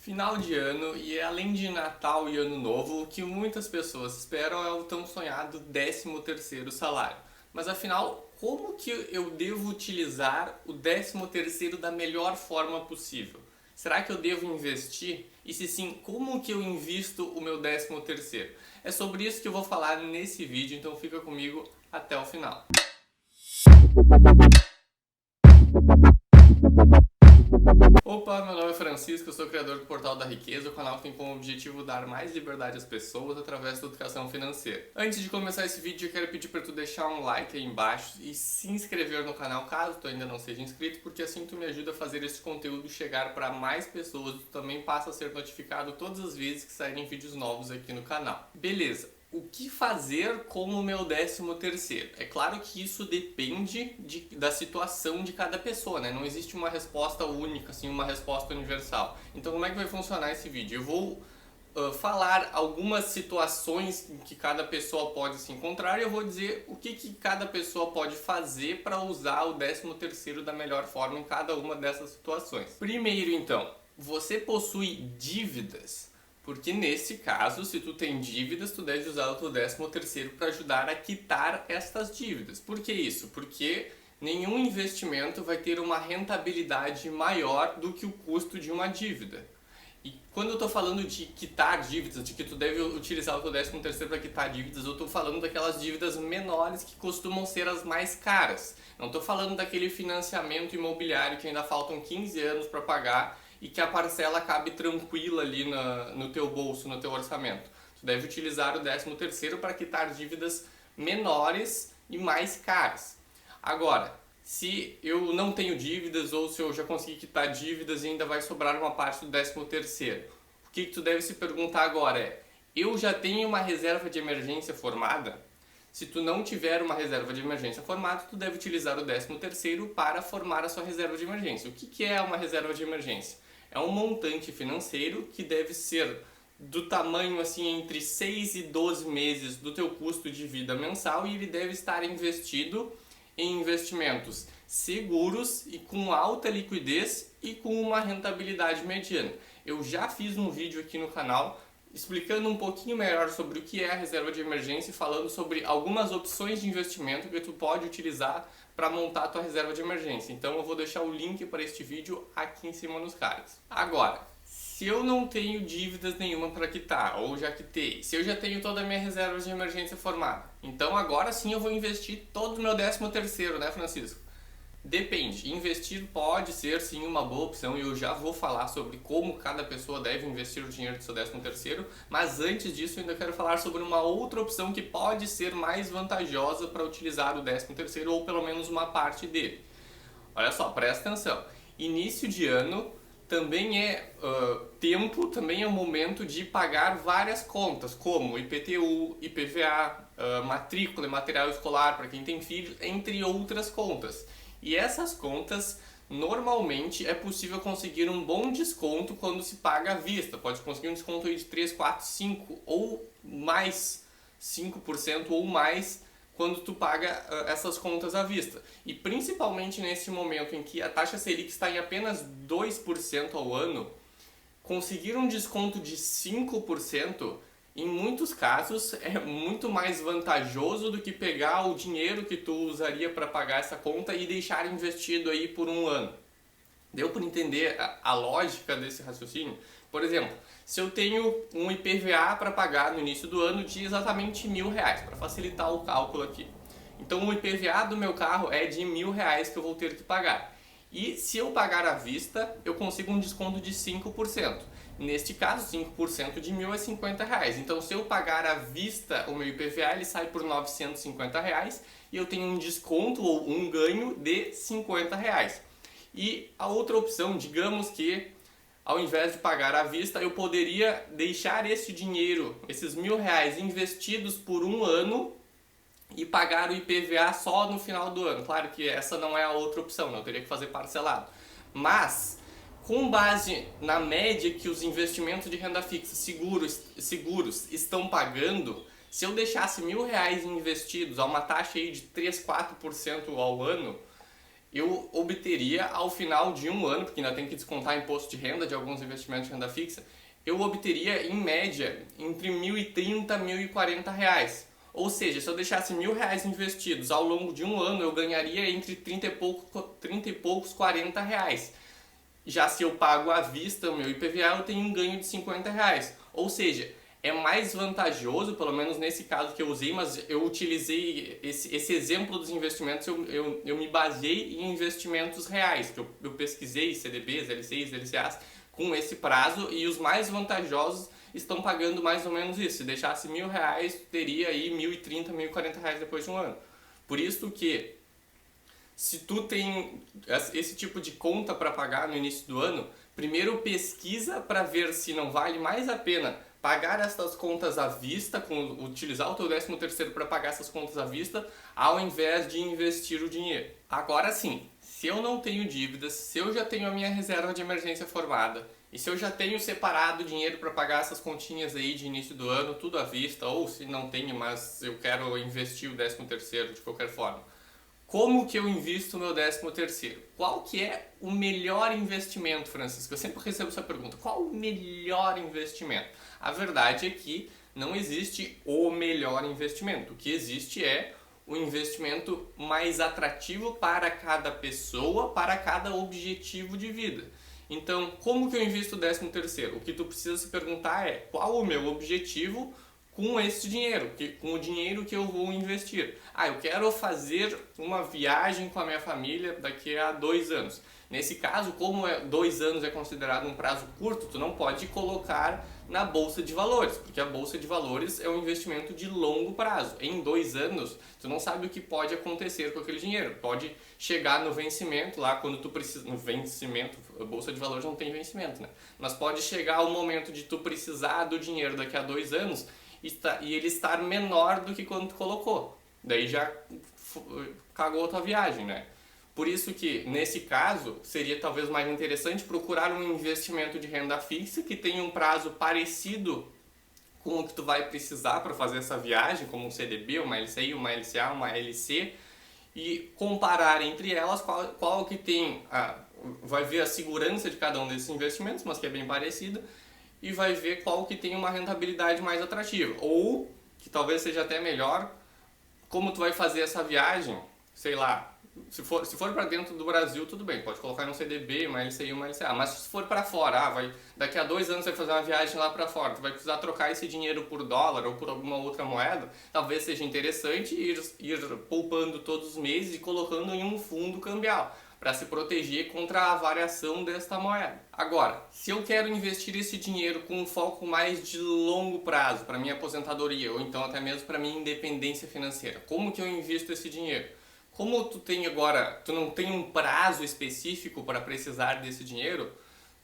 Final de ano e além de Natal e Ano Novo, o que muitas pessoas esperam é o tão sonhado 13º salário. Mas afinal, como que eu devo utilizar o 13º da melhor forma possível? Será que eu devo investir? E se sim, como que eu invisto o meu 13º? É sobre isso que eu vou falar nesse vídeo, então fica comigo até o final. Opa, meu nome é Francisco, eu sou criador do Portal da Riqueza, o canal que tem como objetivo dar mais liberdade às pessoas através da educação financeira. Antes de começar esse vídeo, eu quero pedir para tu deixar um like aí embaixo e se inscrever no canal caso tu ainda não seja inscrito, porque assim tu me ajuda a fazer esse conteúdo chegar para mais pessoas e tu também passa a ser notificado todas as vezes que saírem vídeos novos aqui no canal. Beleza. O que fazer com o meu 13º? É claro que isso depende da situação de cada pessoa, né? Não existe uma resposta única, assim, uma resposta universal. Então como é que vai funcionar esse vídeo? Eu vou falar algumas situações em que cada pessoa pode se encontrar e eu vou dizer o que cada pessoa pode fazer para usar o 13º da melhor forma em cada uma dessas situações. Primeiro então, você possui dívidas? Porque nesse caso, se tu tem dívidas, tu deve usar o teu 13º para ajudar a quitar estas dívidas. Por que isso? Porque nenhum investimento vai ter uma rentabilidade maior do que o custo de uma dívida. E quando eu estou falando de quitar dívidas, de que tu deve utilizar o teu 13º para quitar dívidas, eu estou falando daquelas dívidas menores que costumam ser as mais caras. Não estou falando daquele financiamento imobiliário que ainda faltam 15 anos para pagar e que a parcela cabe tranquila ali no teu bolso, no teu orçamento. Tu deve utilizar o 13º para quitar dívidas menores e mais caras. Agora, se eu não tenho dívidas ou se eu já consegui quitar dívidas e ainda vai sobrar uma parte do 13º, o que tu deve se perguntar agora é: eu já tenho uma reserva de emergência formada? Se tu não tiver uma reserva de emergência formada, tu deve utilizar o 13º para formar a sua reserva de emergência. O que é uma reserva de emergência? É um montante financeiro que deve ser do tamanho assim entre 6 e 12 meses do teu custo de vida mensal e ele deve estar investido em investimentos seguros e com alta liquidez e com uma rentabilidade mediana. Eu já fiz um vídeo aqui no canal explicando um pouquinho melhor sobre o que é a reserva de emergência e falando sobre algumas opções de investimento que tu pode utilizar para montar a tua reserva de emergência. Então eu vou deixar o link para este vídeo aqui em cima nos cards. Agora, se eu não tenho dívidas nenhuma para quitar, ou já quitei, se eu já tenho toda a minha reserva de emergência formada, então agora sim eu vou investir todo o meu 13º, né, Francisco? Depende, investir pode ser sim uma boa opção e eu já vou falar sobre como cada pessoa deve investir o dinheiro do seu 13º, mas antes disso eu ainda quero falar sobre uma outra opção que pode ser mais vantajosa para utilizar o 13º ou pelo menos uma parte dele. Olha só, presta atenção, início de ano também é tempo, também é o momento de pagar várias contas, como IPTU, IPVA, matrícula e material escolar para quem tem filhos, entre outras contas. E essas contas, normalmente, é possível conseguir um bom desconto quando se paga à vista. Pode conseguir um desconto aí de 3, 4, 5 ou mais, 5% ou mais quando tu paga essas contas à vista. E principalmente nesse momento em que a taxa Selic está em apenas 2% ao ano, conseguir um desconto de 5%, em muitos casos, é muito mais vantajoso do que pegar o dinheiro que tu usaria para pagar essa conta e deixar investido aí por um ano. Deu para entender a lógica desse raciocínio? Por exemplo, se eu tenho um IPVA para pagar no início do ano de exatamente R$1.000, para facilitar o cálculo aqui. Então o IPVA do meu carro é de R$1.000 que eu vou ter que pagar. E se eu pagar à vista, eu consigo um desconto de 5%. Neste caso, 5% de R$1.000 é R$50. Então, se eu pagar à vista o meu IPVA, ele sai por R$950 e eu tenho um desconto ou um ganho de R$50. E a outra opção, digamos que ao invés de pagar à vista, eu poderia deixar esse dinheiro, esses R$1.000 investidos por um ano e pagar o IPVA só no final do ano. Claro que essa não é a outra opção, eu teria que fazer parcelado. Mas, com base na média que os investimentos de renda fixa seguros estão pagando, se eu deixasse R$1.000 investidos a uma taxa aí de 3, 4% ao ano, eu obteria ao final de um ano, porque ainda tem que descontar imposto de renda de alguns investimentos de renda fixa, eu obteria em média entre 1.030 e 1.040 reais. Ou seja, se eu deixasse R$ 1.000 investidos ao longo de um ano, eu ganharia entre 30 e poucos 40 reais. Já se eu pago à vista o meu IPVA, eu tenho um ganho de 50 reais. Ou seja, é mais vantajoso, pelo menos nesse caso que eu usei, mas eu utilizei esse exemplo dos investimentos, eu me baseei em investimentos reais, que eu pesquisei CDBs, LCIs, LCAs, com esse prazo, e os mais vantajosos estão pagando mais ou menos isso. Se deixasse R$ 1.000, teria aí 1.030, R$ 1.040 depois de um ano. Por isso que, se tu tem esse tipo de conta para pagar no início do ano, primeiro pesquisa para ver se não vale mais a pena pagar essas contas à vista, utilizar o teu 13º para pagar essas contas à vista, ao invés de investir o dinheiro. Agora sim, se eu não tenho dívidas, se eu já tenho a minha reserva de emergência formada, e se eu já tenho separado dinheiro para pagar essas continhas aí de início do ano, tudo à vista, ou se não tenho, mas eu quero investir o 13º de qualquer forma, como que eu invisto o meu 13º? Qual que é o melhor investimento, Francisco? Eu sempre recebo essa pergunta. Qual o melhor investimento? A verdade é que não existe o melhor investimento. O que existe é o investimento mais atrativo para cada pessoa, para cada objetivo de vida. Então, como que eu invisto o 13º? O que tu precisa se perguntar é qual o meu objetivo com esse dinheiro, com o dinheiro que eu vou investir. Eu quero fazer uma viagem com a minha família daqui a 2 anos. Nesse caso, como 2 anos é considerado um prazo curto, tu não pode colocar na Bolsa de Valores, porque a Bolsa de Valores é um investimento de longo prazo. Em 2 anos, tu não sabe o que pode acontecer com aquele dinheiro. Pode chegar no vencimento, lá quando tu precisa... No vencimento, a Bolsa de Valores não tem vencimento, né? Mas pode chegar o momento de tu precisar do dinheiro daqui a 2 anos e ele estar menor do que quando tu colocou. Daí já cagou a tua viagem, né? Por isso que, nesse caso, seria talvez mais interessante procurar um investimento de renda fixa que tenha um prazo parecido com o que tu vai precisar para fazer essa viagem, como um CDB, uma LCI, uma LCA, uma LC, e comparar entre elas qual que tem... vai ver a segurança de cada um desses investimentos, mas que é bem parecida, e vai ver qual que tem uma rentabilidade mais atrativa. Ou, que talvez seja até melhor, como tu vai fazer essa viagem, sei lá, se for para dentro do Brasil, tudo bem, pode colocar um CDB, uma LCI, uma LCA, mas se for para fora, daqui a 2 anos você vai fazer uma viagem lá para fora, tu vai precisar trocar esse dinheiro por dólar ou por alguma outra moeda, talvez seja interessante ir poupando todos os meses e colocando em um fundo cambial, para se proteger contra a variação desta moeda. Agora, se eu quero investir esse dinheiro com um foco mais de longo prazo, para minha aposentadoria, ou então até mesmo para minha independência financeira, como que eu invisto esse dinheiro? Como tu não tem um prazo específico para precisar desse dinheiro,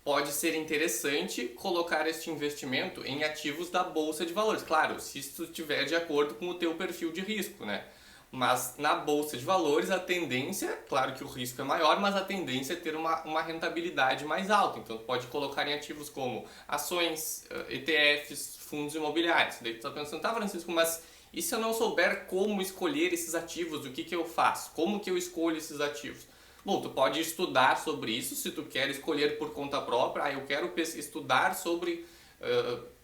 pode ser interessante colocar este investimento em ativos da Bolsa de Valores. Claro, se isso estiver de acordo com o teu perfil de risco, né? Mas na Bolsa de Valores a tendência, claro que o risco é maior, mas a tendência é ter uma rentabilidade mais alta. Então tu pode colocar em ativos como ações, ETFs, fundos imobiliários. Daí tu está pensando, Francisco, mas e se eu não souber como escolher esses ativos, o que eu faço? Como que eu escolho esses ativos? Bom, tu pode estudar sobre isso, se tu quer escolher por conta própria. Eu quero estudar sobre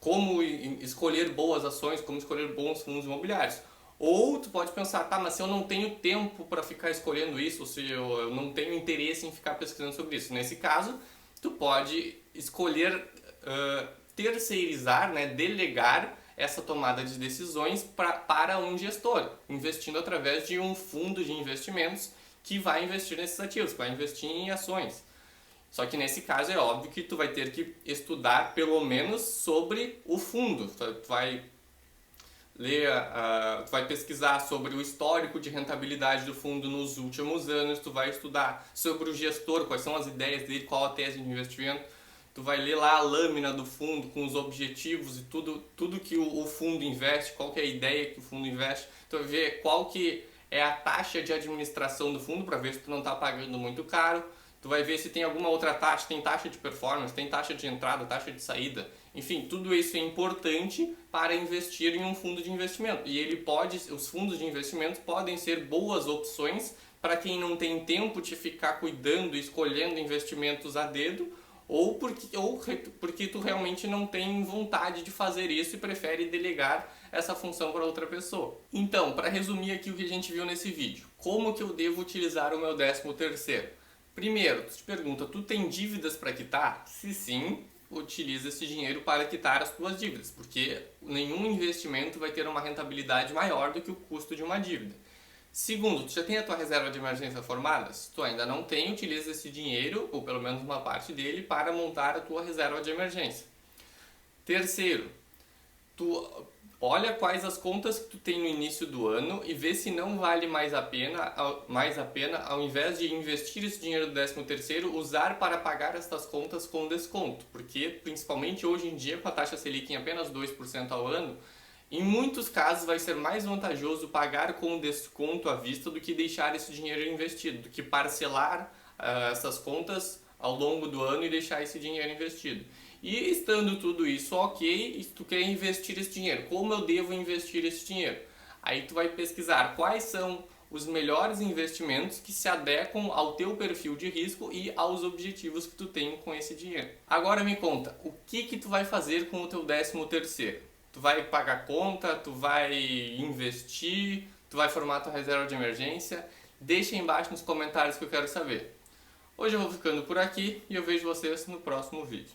como escolher boas ações, como escolher bons fundos imobiliários. Ou tu pode pensar, mas se eu não tenho tempo para ficar escolhendo isso, ou se eu não tenho interesse em ficar pesquisando sobre isso. Nesse caso, tu pode escolher terceirizar, né, delegar essa tomada de decisões para um gestor, investindo através de um fundo de investimentos que vai investir nesses ativos, que vai investir em ações. Só que nesse caso é óbvio que tu vai ter que estudar pelo menos sobre o fundo. Tu vai ler, tu vai pesquisar sobre o histórico de rentabilidade do fundo nos últimos anos, tu vai estudar sobre o gestor, quais são as ideias dele, qual a tese de investimento. Tu vai ler lá a lâmina do fundo com os objetivos e tudo que o fundo investe, qual que é a ideia que o fundo investe. Tu vai ver qual que é a taxa de administração do fundo para ver se tu não está pagando muito caro. Tu vai ver se tem alguma outra taxa, tem taxa de performance, tem taxa de entrada, taxa de saída. Enfim, tudo isso é importante para investir em um fundo de investimento. E os fundos de investimento podem ser boas opções para quem não tem tempo de ficar cuidando e escolhendo investimentos a dedo, ou porque tu realmente não tem vontade de fazer isso e prefere delegar essa função para outra pessoa. Então, para resumir aqui o que a gente viu nesse vídeo, como que eu devo utilizar o meu 13º? Primeiro, tu te pergunta, tu tem dívidas para quitar? Se sim, utiliza esse dinheiro para quitar as tuas dívidas, porque nenhum investimento vai ter uma rentabilidade maior do que o custo de uma dívida. Segundo, tu já tem a tua reserva de emergência formada? Se tu ainda não tem, utiliza esse dinheiro, ou pelo menos uma parte dele, para montar a tua reserva de emergência. Terceiro, tu olha quais as contas que tu tem no início do ano e vê se não vale mais a pena, ao invés de investir esse dinheiro do 13º, usar para pagar estas contas com desconto. Porque, principalmente hoje em dia, com a taxa Selic em apenas 2% ao ano, em muitos casos vai ser mais vantajoso pagar com desconto à vista do que deixar esse dinheiro investido, do que parcelar essas contas ao longo do ano e deixar esse dinheiro investido. E estando tudo isso ok, tu quer investir esse dinheiro, como eu devo investir esse dinheiro? Aí tu vai pesquisar quais são os melhores investimentos que se adequam ao teu perfil de risco e aos objetivos que tu tem com esse dinheiro. Agora me conta, o que tu vai fazer com o teu 13º? Tu vai pagar conta, tu vai investir, tu vai formar tua reserva de emergência? Deixa aí embaixo nos comentários que eu quero saber. Hoje eu vou ficando por aqui e eu vejo vocês no próximo vídeo.